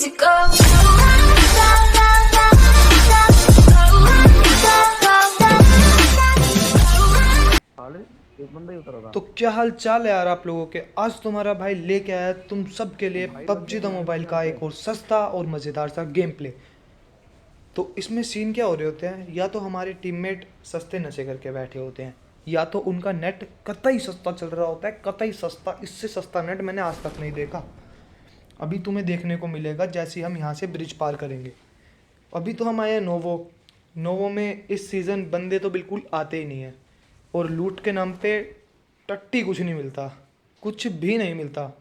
easy go. तो क्या हाल चाल है यार आप लोगों के। आज तुम्हारा भाई लेके आया तुम सब के लिए पबजी द मोबाइल का एक और सस्ता और मज़ेदार सा गेम प्ले। तो इसमें सीन क्या हो रहे होते हैं, या तो हमारे टीममेट सस्ते नशे करके बैठे होते हैं, या तो उनका नेट कतई सस्ता चल रहा होता है, कतई सस्ता। इससे सस्ता नेट मैंने आज तक नहीं देखा। अभी तुम्हें देखने को मिलेगा जैसे ही हम यहाँ से ब्रिज पार करेंगे। अभी तो हम आए हैं नोवो। नोवो में इस सीज़न बंदे तो बिल्कुल आते ही नहीं हैं, और लूट के नाम पे टट्टी कुछ नहीं मिलता, कुछ भी नहीं मिलता।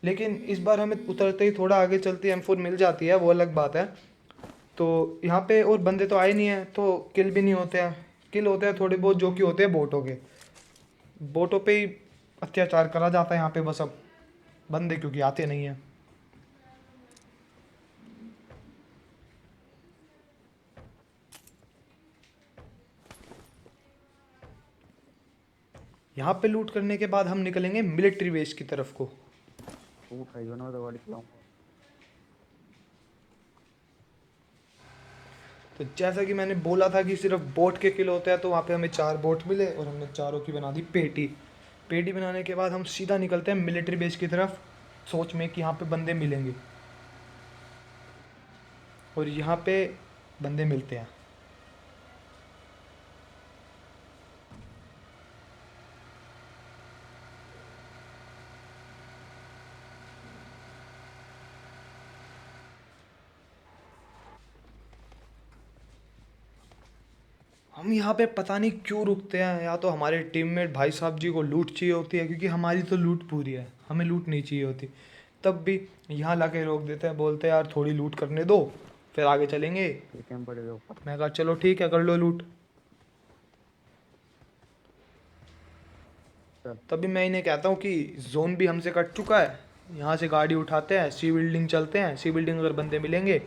लेकिन इस बार हमें उतरते ही थोड़ा आगे चलते M4 मिल जाती है, वो अलग बात है। तो यहाँ पे और बंदे तो आए नहीं हैं, तो किल भी नहीं होते हैं। किल होते हैं थोड़े बहुत, जो कि होते हैं बोटों के। बोटों पे ही अत्याचार करा जाता है यहाँ पे बस। अब बंदे क्योंकि आते नहीं हैं। यहाँ पे लूट करने के बाद हम निकलेंगे मिलिट्री बेस की तरफ को। तो जैसा कि मैंने बोला था कि सिर्फ बोट के किल होते हैं, तो वहाँ पे हमें 4 बोट मिले और हमने चारों की बना दी पेटी। पेटी बनाने के बाद हम सीधा निकलते हैं मिलिट्री बेस की तरफ, सोच में कि यहाँ पे बंदे मिलेंगे। और यहाँ पे बंदे मिलते हैं। हम यहाँ पे पता नहीं क्यों रुकते हैं, या तो हमारे टीममेट भाई साहब जी को लूट चाहिए होती है, क्योंकि हमारी तो लूट पूरी है, हमें लूट नहीं चाहिए होती। तब भी यहाँ ला के रोक देते हैं, बोलते हैं यार थोड़ी लूट करने दो फिर आगे चलेंगे। मैं कहा चलो ठीक है, कर लो लूट। तभी मैं इन्हें कहता हूँ कि जोन भी हमसे कट चुका है। यहाँ से गाड़ी उठाते हैं, सी बिल्डिंग चलते हैं। सी बिल्डिंग अगर बंदे मिलेंगे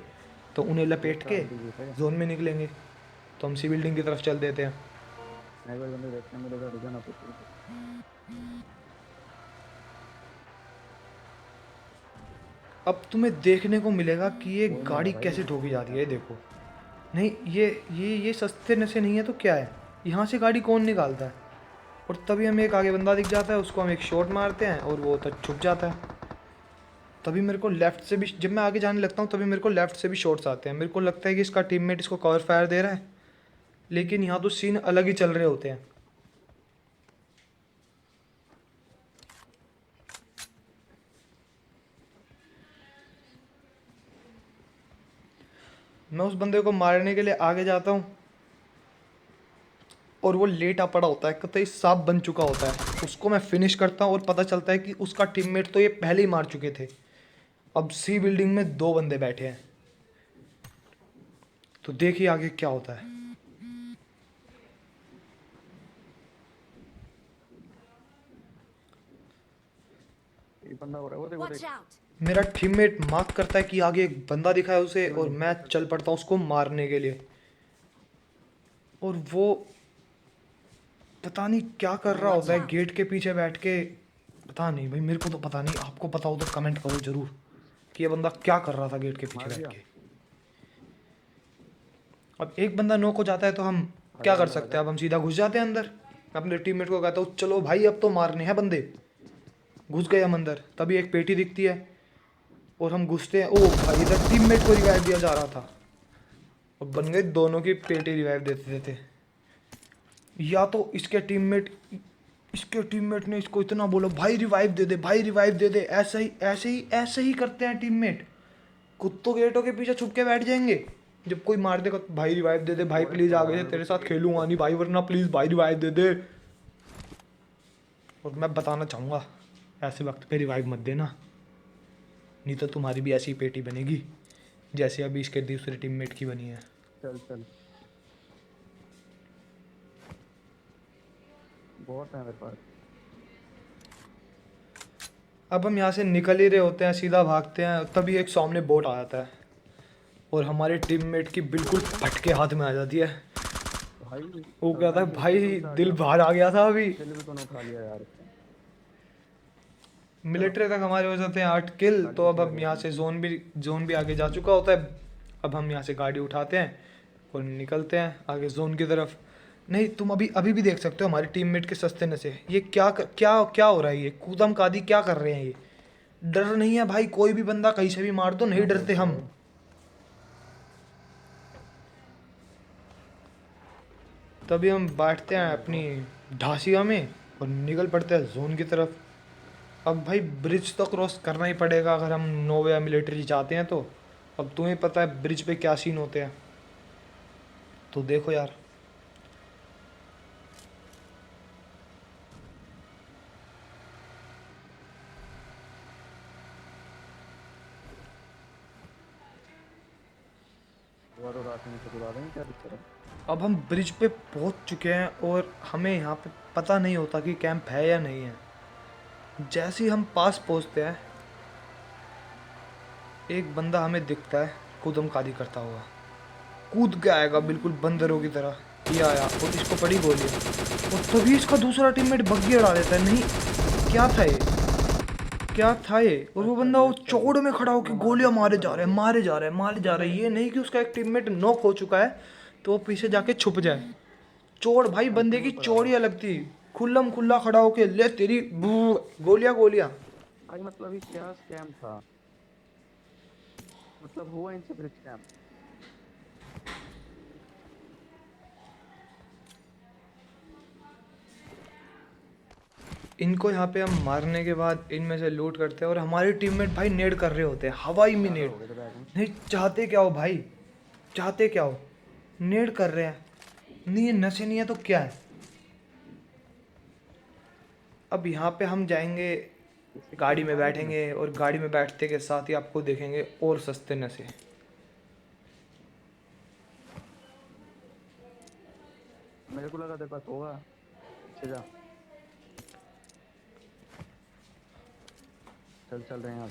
तो उन्हें लपेट के जोन में निकलेंगे। तो हम सी बिल्डिंग की तरफ चल देते हैं। अब तुम्हें देखने को मिलेगा कि ये गाड़ी कैसे ठोकी जाती है, देखो। नहीं, ये सस्ते नशे नहीं है तो क्या है। यहाँ से गाड़ी कौन निकालता है। और तभी हमें एक आगे बंदा दिख जाता है, उसको हम एक शॉट मारते हैं और वो तो छुप जाता है। तभी मेरे को लेफ़्ट से भी, जब मैं आगे जाने लगता हूँ तभी मेरे को लेफ़्ट से भी शॉट्स आते हैं। मेरे को लगता है कि इसका टीममेट इसको कवर फायर दे रहा है, लेकिन यहाँ तो सीन अलग ही चल रहे होते हैं। मैं उस बंदे को मारने के लिए आगे जाता हूँ और वो लेटा पड़ा होता है, कतई सांप बन चुका होता है। उसको मैं फिनिश करता हूँ और पता चलता है कि उसका टीममेट तो ये पहले ही मार चुके थे। अब सी बिल्डिंग में 2 बंदे बैठे हैं, तो देखिए आगे क्या होता है। Watch out. मेरा टीममेट मार्क करता है कि आगे एक बंदा दिखा है उसे, और मैं चल पड़ता हूँ उसको मारने के लिए। और वो पता नहीं क्या कर रहा होता है गेट के पीछे बैठ के। पता नहीं भाई, मेरे को तो पता नहीं। आपको पता हो तो कमेंट करो जरूर कि ये बंदा क्या कर रहा था गेट के पीछे बैठ के। अब एक बंदा नॉक हो जाता है तो हम क्या कर सकते हैं। अब हम सीधा घुस जाते हैं अंदर। अपने टीममेट को कहता हूँ चलो भाई अब तो मारने हैं बंदे। घुस गए हम अंदर। तभी एक पेटी दिखती है और हम घुसते हैं। ओ भाई, इधर टीममेट को रिवाइव दिया जा रहा था और बन गए दोनों की पेटी रिवाइव देते देते। या तो इसके टीममेट ने इसको इतना बोला भाई रिवाइव दे दे, भाई रिवाइव दे दे। ऐसे ही करते हैं टीममेट। कुत्तों गेटों के पीछे छुप के बैठ जाएंगे। जब कोई मार देगा तो भाई रिवाइव दे दे, भाई प्लीज आगे से तेरे साथ खेलूंगा नहीं भाई, वरना प्लीज भाई रिवाइव दे दे। और मैं बताना चाहूँगा, ऐसे वक्त पे रिवाइव मत देना, नहीं तो तुम्हारी भी ऐसी पेटी बनेगी जैसे अभी इसके दूसरे टीममेट की बनी है। चल बहुत है मेरे पास। अब हम यहाँ से निकल ही रहे होते हैं, सीधा भागते हैं, तभी एक सामने बोट आ जाता है और हमारे टीममेट की बिल्कुल फटके हाथ में आ जाती है। वो कहता है भाई दिल बाहर आ गया था अभी। दिल भी तो खा लिया यार। मिलिट्री तक हमारे हो जाते हैं 8 किल। तो अब हम यहाँ से जोन भी आगे जा चुका होता है। अब हम यहाँ से गाड़ी उठाते हैं और निकलते हैं आगे जोन की तरफ। नहीं, तुम अभी अभी भी देख सकते हो हमारे टीममेट के सस्ते नशे। ये क्या हो रहा है? ये कूदम कादी क्या कर रहे हैं ये? डर नहीं है भाई, कोई भी बंदा कहीं से भी मार दो, नहीं डरते हम। तभी हम बैठते हैं अपनी ढासिया में और निकल पड़ते हैं जोन की तरफ। अब भाई ब्रिज तो क्रॉस करना ही पड़ेगा अगर हम नोवा मिलिट्री चाहते हैं तो। अब तुम्हें पता है ब्रिज पे क्या सीन होते हैं, तो देखो यार। हुआ तो रात में से बुला देंगे, क्या दिक्कत है? अब हम ब्रिज पे पहुंच चुके हैं और हमें यहाँ पे पता नहीं होता कि कैंप है या नहीं है। जैसे ही हम पास पहुंचते हैं, एक बंदा हमें दिखता है कूदम कादी करता हुआ। कूद के आएगा बिल्कुल बंदरों की तरह। ये आया और इसको पड़ी गोलियां, और तभी इसका दूसरा टीममेट बग्गी उड़ा देता है। नहीं, क्या था ये? क्या था ये? और वो बंदा वो चौड़ में खड़ा होकर गोलियां मारे जा रहा है, मारे जा रहा है, मारे जा रहा है। ये नहीं कि उसका एक टीममेट नॉक हो चुका है तो वो पीछे जाके छुप जाए। चोड़ भाई, बंदे की चौड़ी अलग थी। खुल्लम खुल्ला खड़ा होके ले तेरी गोलियां गोलियां। भाई मतलब ये क्या स्कैम था? मतलब हुआ इनसे ब्रिज स्कैम? इनको यहाँ पे हम मारने के बाद इनमें से लूट करते हैं और हमारे टीममेट भाई नेड कर रहे होते हैं हवाई में नेड। हो गए थे बैग में। नहीं, चाहते क्या हो भाई? चाहते क्या हो? नेड कर रहे हैं। नहीं, ये नशे नहीं है तो क्या है? अब यहाँ पे हम जाएंगे, गाड़ी में बैठेंगे और गाड़ी में बैठते के साथ ही आपको देखेंगे और सस्ते नशे। मेरे को लगा तेरे पास होगा, पीछे जा। चल रहे हैं आप।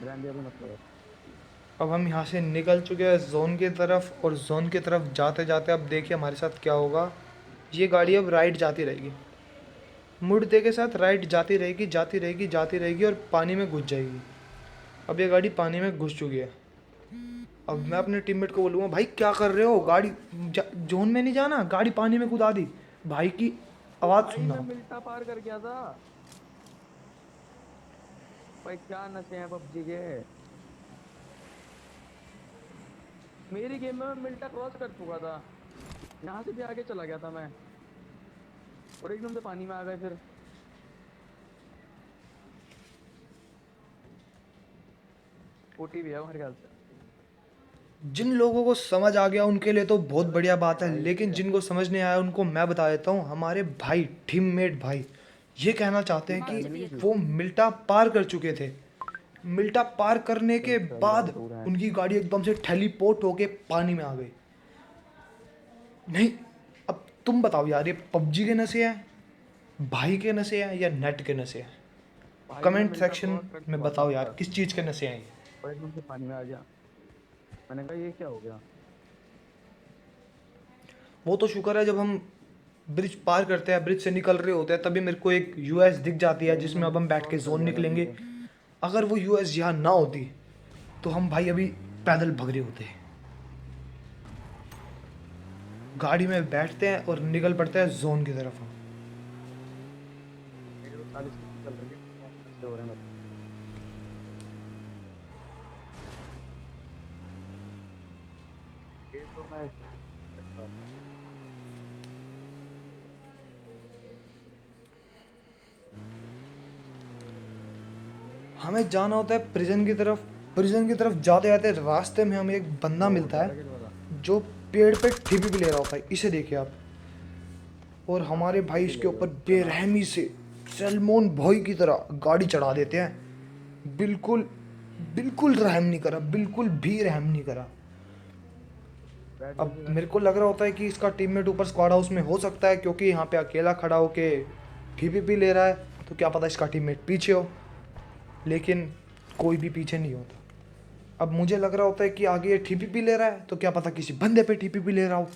ब्रांडिया भी मतलब है। अब हम यहाँ से निकल चुके हैं जोन की तरफ, और जोन की तरफ जाते जाते अब देखिए हमारे साथ क्या होगा। ये गाड़ी अब राइट जाती रहेगी, मुड़ते के साथ राइट जाती रहेगी, जाती रहेगी, जाती रहेगी और पानी में घुस जाएगी। अब ये गाड़ी पानी में घुस चुकी है। अब मैं अपने टीममेट को बोलूँगा, भाई क्या कर रहे हो? गाड़ी जोन में नहीं जाना, गाड़ी पानी में कूदा दी। भाई की आवाज़ भाई सुनना। मैं मिल्टा पार कर गया था। भाई क्या नशे हैं पबजी के। मेरी गेम में मैं मिल्टा क्रॉस कर चुका था, यहाँ से भी आगे चला गया था मैं, और एकदम से पानी में आ गए फिर। ओटी भी है मेरे ख्याल से। जिन लोगों को समझ आ गया उनके लिए तो बहुत बढ़िया बात है, लेकिन जिनको समझ नहीं आया उनको मैं बता देता हूँ। हमारे भाई टीममेट भाई ये कहना चाहते हैं कि वो मिल्टा पार कर चुके थे। मिल्टा पार करने के बाद उनकी गाड़ी एकदम से टेलीपोर्ट होके पानी में आ गई। नहीं, अब तुम बताओ यार, ये पबजी के नशे हैं, भाई के नशे हैं, या नेट के नशे हैं? भाई मैं कमेंट मिल्टा सेक्शन क्रॉस कर में चुका था बताओ उस यार पर, किस चीज़ के नशे हैं ये। और एकदम से पानी में आ गया। मैंने कहा ये क्या हो गया। वो तो शुक्र है, जब हम ब्रिज पार करते हैं, ब्रिज से निकल रहे होते हैं, तभी मेरे को एक यूएस दिख जाती है जिसमें अब हम बैठ के जोन निकलेंगे। अगर वो यूएस यहाँ ना होती तो हम भाई अभी पैदल भग रहे होते। गाड़ी में बैठते हैं और निकल पड़ते हैं जोन की तरफ। मेरी तो 40 चल रही है, नशे हो रहे हैं मेरे। ये तो मैं हमें जाना होता है प्रिजन की तरफ। प्रिजन की तरफ जाते जाते रास्ते में हमें एक बंदा मिलता है जो पेड़ पे ठिपी भी ले रहा होता है। इसे देखिए आप। और हमारे भाई इसके ऊपर बेरहमी से सलमान भाई की तरह गाड़ी चढ़ा देते हैं। बिल्कुल बिल्कुल रहम नहीं करा, बिल्कुल भी रहम नहीं करा। अब मेरे को लग रहा होता है कि इसका टीममेट ऊपर स्क्वाड हाउस में हो सकता है, क्योंकि यहाँ पे अकेला खड़ा होके पीपीपी ले रहा है। तो क्या पता इसका टीममेट पीछे हो, लेकिन कोई भी पीछे नहीं होता। अब मुझे लग रहा होता है कि आगे ये टीपीपी ले रहा है, तो क्या पता किसी बंदे पे टीपीपी ले रहा हो,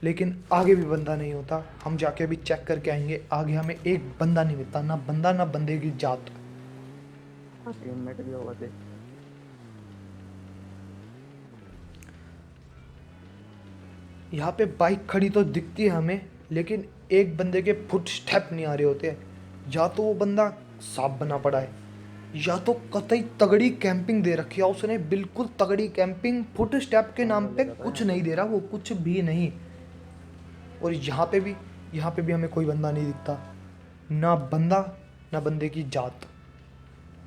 लेकिन आगे भी बंदा नहीं होता। हम जाके अभी चेक करके आएंगे। आगे हमें एक बंदा नहीं मिलता, ना बंदा ना बंदे की जात। टीममेट भी होगा देख। यहाँ पे बाइक खड़ी तो दिखती है हमें, लेकिन एक बंदे के फुट स्टेप नहीं आ रहे होते हैं। या तो वो बंदा सांप बना पड़ा है, या तो कतई तगड़ी कैंपिंग दे रखी है उसने, बिल्कुल तगड़ी कैंपिंग। फुट स्टेप के नाम पे कुछ नहीं दे रहा वो, कुछ भी नहीं। और यहाँ पे भी हमें कोई बंदा नहीं दिखता, ना बंदा ना बंदे की जात।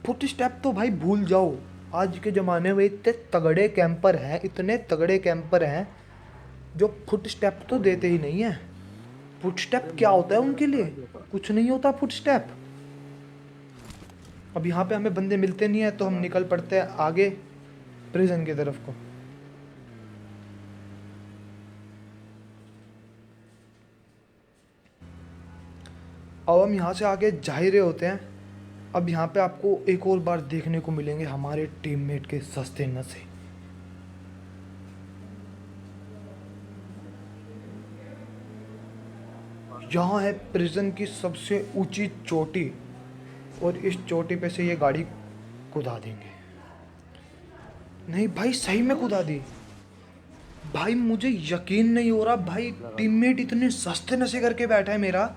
फुट स्टेप तो भाई भूल जाओ। आज के ज़माने में इतने तगड़े कैंपर हैं, इतने तगड़े कैंपर हैं जो फुट स्टेप तो देते ही नहीं है। फुट स्टेप क्या होता है उनके लिए? कुछ नहीं होता फुट स्टेप। अब यहाँ पे हमें बंदे मिलते नहीं है, तो हम निकल पड़ते हैं आगे प्रिजन की तरफ को। अब हम यहाँ से आगे जा ही रहे होते हैं। अब यहाँ पे आपको एक और बार देखने को मिलेंगे हमारे टीममेट के सस्ते नशे। यहाँ है प्रिजन की सबसे ऊंची चोटी, और इस चोटी पे से ये गाड़ी कुदा देंगे। नहीं भाई, सही में कुदा दी भाई। मुझे यकीन नहीं हो रहा भाई, टीममेट इतने सस्ते नशे करके बैठा है मेरा,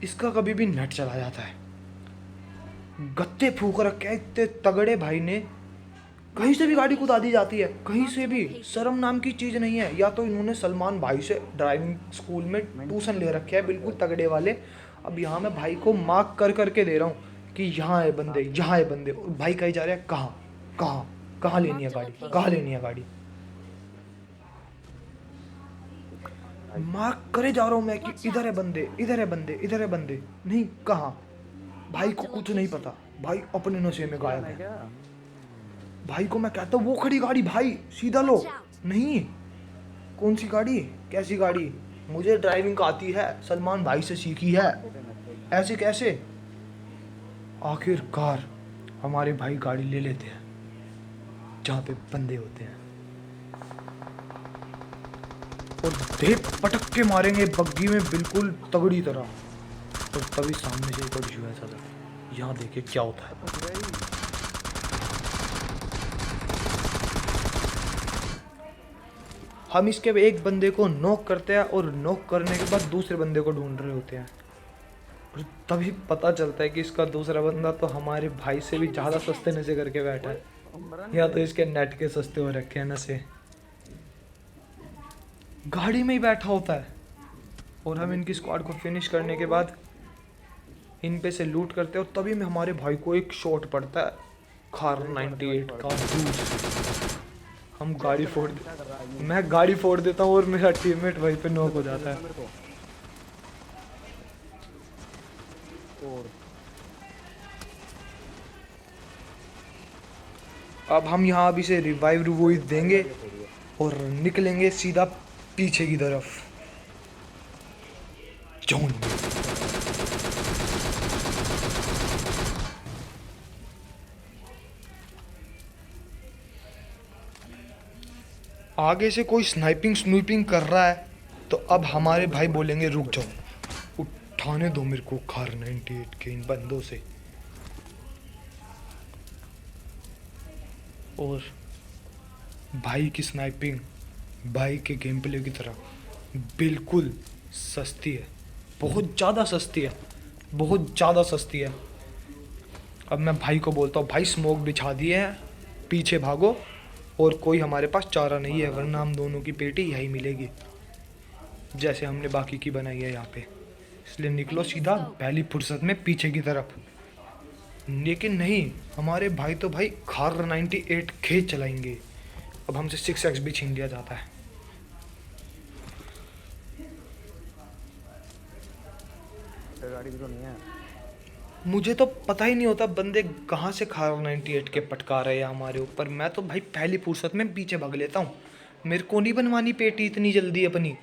इसका कभी भी नेट चला जाता है। गत्ते फूक रखे हैं इतने तगड़े भाई ने। कहीं से भी गाड़ी कुदा दी जाती है, कहीं से भी। शर्म नाम की चीज़ नहीं है। या तो इन्होंने सलमान भाई से ड्राइविंग स्कूल में ट्यूशन ले रखे है, बिल्कुल तगड़े वाले। अब यहाँ मैं भाई को मार्क कर करके दे रहा हूँ कि यहाँ है बंदे, यहाँ है बंदे। और भाई कहीं जा रहे हैं, कहाँ कहाँ कहाँ लेनी है गाड़ी, कहाँ लेनी है गाड़ी। मार्क करे जा रहा हूँ मैं कि इधर है बंदे, इधर है बंदे, इधर है बंदे। नहीं, कहाँ? भाई को कुछ नहीं पता, भाई अपने नशे में गायब है। क्या? भाई को मैं कहता हूँ वो खड़ी गाड़ी भाई सीधा लो। नहीं, कौन सी गाड़ी, कैसी गाड़ी? मुझे ड्राइविंग आती है, सलमान भाई से सीखी है। ऐसे कैसे? आखिरकार हमारे भाई गाड़ी ले लेते हैं जहाँ पे बंदे होते हैं, और दे पटक के मारेंगे बग्गी में बिल्कुल तगड़ी तरह। और तभी सामने से एक और इशू ऐसा था, यहाँ देखिए क्या होता है। हम इसके एक बंदे को नॉक करते हैं, और नॉक करने के बाद दूसरे बंदे को ढूंढ रहे होते हैं। और तभी पता चलता है कि इसका दूसरा बंदा तो हमारे भाई से भी ज़्यादा सस्ते नशे करके बैठा है, या तो इसके नेट के सस्ते हो रखे हैं नशे। गाड़ी में ही बैठा होता है। और हम इनकी स्क्वाड को फिनिश करने के बाद इन पे से लूट करते हैं, और तभी में हमारे भाई को एक शॉट पड़ता है खार 98 का दूर। हम गाड़ी फोड़ मैं गाड़ी फोड़ देता हूँ, और मेरा टीममेट वहीं पे नॉक हो जाता है। अब हम यहाँ अभी से रिवाइव देंगे और निकलेंगे सीधा पीछे की तरफ जोन में। आगे से कोई स्नाइपिंग स्नूपिंग कर रहा है, तो अब हमारे भाई बोलेंगे रुक जाओ, उठाने दो मेरे को खार 98 के इन बंदों से। और भाई की स्नाइपिंग भाई के गेम प्ले की तरह बिल्कुल सस्ती है, बहुत ज़्यादा सस्ती है, बहुत ज़्यादा सस्ती है। अब मैं भाई को बोलता हूँ भाई स्मोक बिछा दिए हैं, पीछे भागो, और कोई हमारे पास चारा नहीं है, वरना हम दोनों की पेटी यही मिलेगी जैसे हमने बाकी की बनाई है यहाँ पे। इसलिए निकलो सीधा पहली फुर्सत में पीछे की तरफ। लेकिन नहीं, हमारे भाई तो भाई खार 98 खेत चलाएंगे। अब हमसे 6x भी छीन लिया जाता है। गाड़ी भी तो नहीं है। मुझे तो पता ही नहीं होता बंदे कहाँ से खार 98 के पटका रहे हैं हमारे ऊपर। मैं तो भाई पहली फुर्सत में पीछे भाग लेता हूँ। मेरे को नहीं बनवानी पेटी इतनी जल्दी, अपनी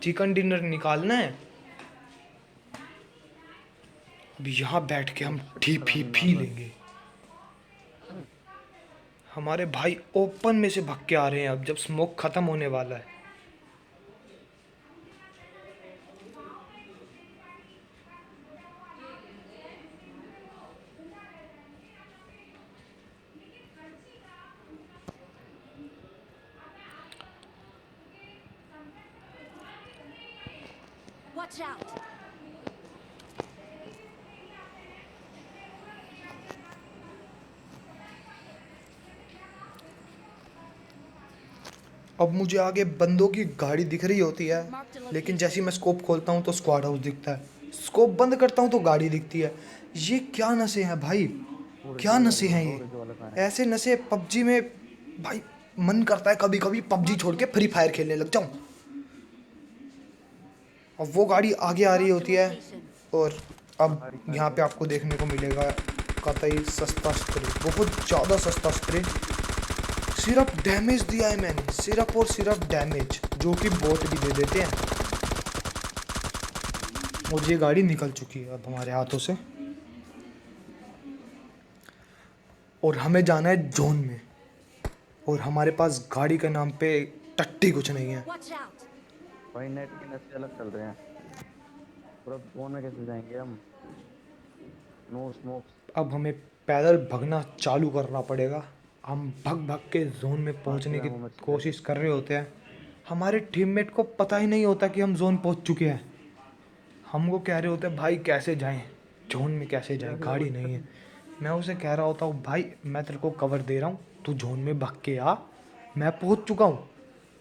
चिकन डिनर निकालना है। अब यहाँ बैठ के हम ठी फी फी लेंगे। हमारे भाई ओपन में से भाग के आ रहे हैं अब जब स्मोक खत्म होने वाला है। Watch out! अब मुझे आगे बंदों की गाड़ी दिख रही होती है, लेकिन जैसे ही मैं स्कोप खोलता हूँ तो स्क्वाड हाउस दिखता है। स्कोप बंद करता हूँ तो गाड़ी दिखती है। ये क्या नशे हैं भाई, क्या नशे हैं ये। ऐसे नशे पबजी में भाई मन करता है कभी कभी पबजी छोड़ के फ्री फायर खेलने लग जाऊं। अब वो गाड़ी आगे आ रही होती है और अब यहाँ पे आपको देखने को मिलेगा कतई सस्ता स्प्रे, बहुत ज़्यादा सस्ता स्प्रे। सिर्फ डैमेज दिया है मैंने, सिर्फ और सिर्फ डैमेज, जो कि बोट भी दे देते हैं। और ये गाड़ी निकल चुकी है अब हमारे हाथों से और हमें जाना है जोन में। और हमारे पास गाड़ी के नाम पे टट्टी कुछ नहीं है। Watch out! भाई नेट के नशे अलग चल रहे हैं। पूरा जोन में कैसे जाएंगे हम? No smokes. अब हमें पैदल भगना चालू करना पड़ेगा। हम भग भग के जोन में पहुंचने की कोशिश कर रहे होते हैं। हमारे टीममेट को पता ही नहीं होता कि हम जोन पहुंच चुके हैं। हमको कह रहे होते हैं भाई कैसे जाएं, जोन में कैसे जाएं, गाड़ी नहीं है। मैं उसे कह रहा होता हूँ भाई मैं तेरे को कवर दे रहा हूँ, तू जोन में भाग के आ, मैं पहुँच चुका हूँ।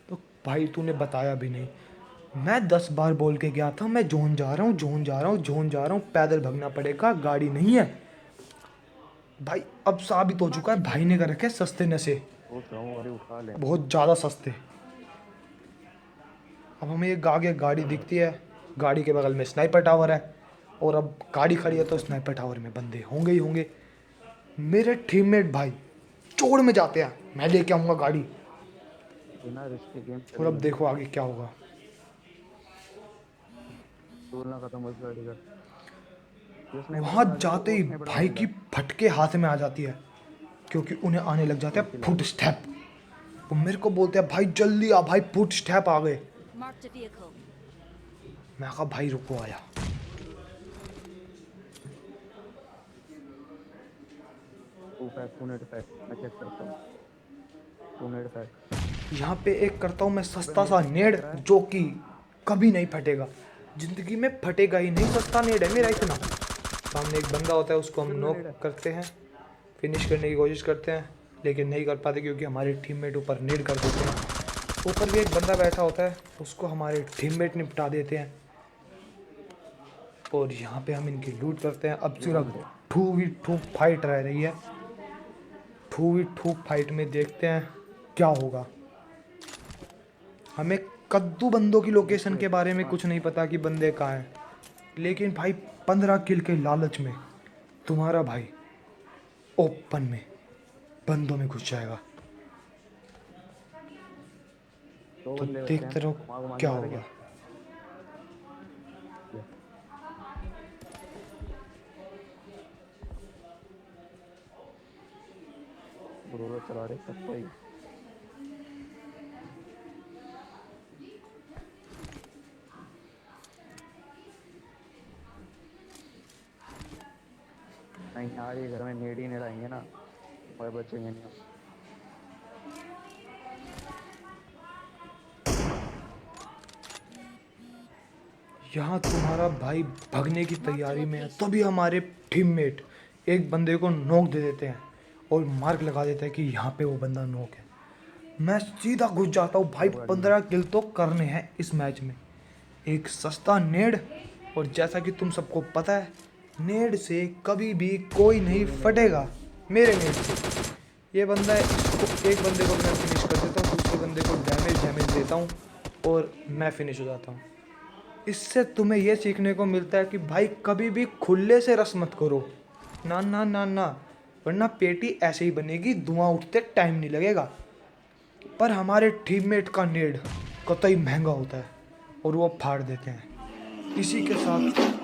तो भाई तूने बताया भी नहीं। मैं 10 बार बोल के गया था मैं जोन जा रहा हूँ, जोन जा रहा हूँ, जोन जा रहा हूँ, पैदल भागना पड़ेगा, गाड़ी नहीं है। भाई अब साबित हो चुका है भाई ने कर रखे सस्ते नशे, सोच रहा हूँ अरे उठा ले। बहुत ज़्यादा सस्ते। अब हमें एक आगे गाड़ी दिखती है, गाड़ी के बगल में स्नाइपर टावर है और अब गाड़ी खड़ी है तो स्नाइपर टावर में बंदे होंगे ही होंगे। मेरे टीममेट भाई चोड़ में जाते हैं, मैं लेके आऊँगा गाड़ी। बिना रिस्क के गेम और अब देखो आगे क्या होगा। बोलना खत्म हो गाड़ी का। ये स्नाइपर वहाँ टावर आ गया, जाते वो ही स्नाइपर टावर भाई मिला। की फटके हाथ में आ जाती है, क्योंकि उन्हें आने लग जाते हैं फुट स्टेप। वो मेरे को बोलते हैं भाई जल्दी आ भाई, फुट स्टेप आ गए। Marked a vehicle. मैं कहा भाई रुको आया। टू नेट फैक्ट मैं चेक करता हूँ। टू नेट फैक्ट। यहाँ पे एक करता हूँ मैं सस्ता सा नेड, जो कि कभी नहीं फटेगा, जिंदगी में फटेगा ही नहीं। सस्ता नेड है मेरा इतना। सामने एक बंदा होता है, उसको हम नॉक करते हैं, फिनिश करने की कोशिश करते हैं, लेकिन नहीं कर पाते क्योंकि हमारे टीममेट ऊपर नेड कर देते हैं। ऊपर भी एक बंदा बैठा होता है, उसको हमारे टीममेट निपटा देते हैं। और यहाँ पे हम इनकी लूट करते हैं। अब सिर्फ 2v2 फाइट रह रही है। 2v2 फाइट में देखते हैं क्या होगा। हमें कद्दू बंदों की लोकेशन के बारे में कुछ नहीं पता कि बंदे कहाँ हैं, लेकिन भाई 15 किल के लालच में तुम्हारा भाई ओपन में बंदों में घुस जाएगा। दो तो बंदे बचे हैं, देखते रहो घुमा घुमा के क्या मारेंगे। होगा। जरूरत चला रहे सबको ही। नहीं यार ये घर में नेड ही नहीं रहेंगे ना, कोई बचेंगे नहीं। यहाँ तुम्हारा भाई भगने की तैयारी में है, तभी हमारे टीममेट एक बंदे को नोक दे देते हैं और मार्क लगा देते हैं कि यहाँ पे वो बंदा नोक है। मैं सीधा घुस जाता हूँ भाई, 15 किल तो करने हैं इस मैच में। एक सस्ता नेड, और जैसा कि तुम सबको पता है नेड से कभी भी कोई नहीं फटेगा मेरे नेड से। ये बंदा है, इसको एक बंदे को मैं फिनिश कर देता हूँ, दूसरे बंदे को डैमेज देता हूँ और मैं फिनिश हो जाता हूँ। इससे तुम्हें यह सीखने को मिलता है कि भाई कभी भी खुले से रस मत करो, ना ना ना ना, वरना पेटी ऐसे ही बनेगी, धुआं उठते टाइम नहीं लगेगा। पर हमारे टीममेट का नेड कतई महंगा होता है और वो फाड़ देते हैं। इसी के साथ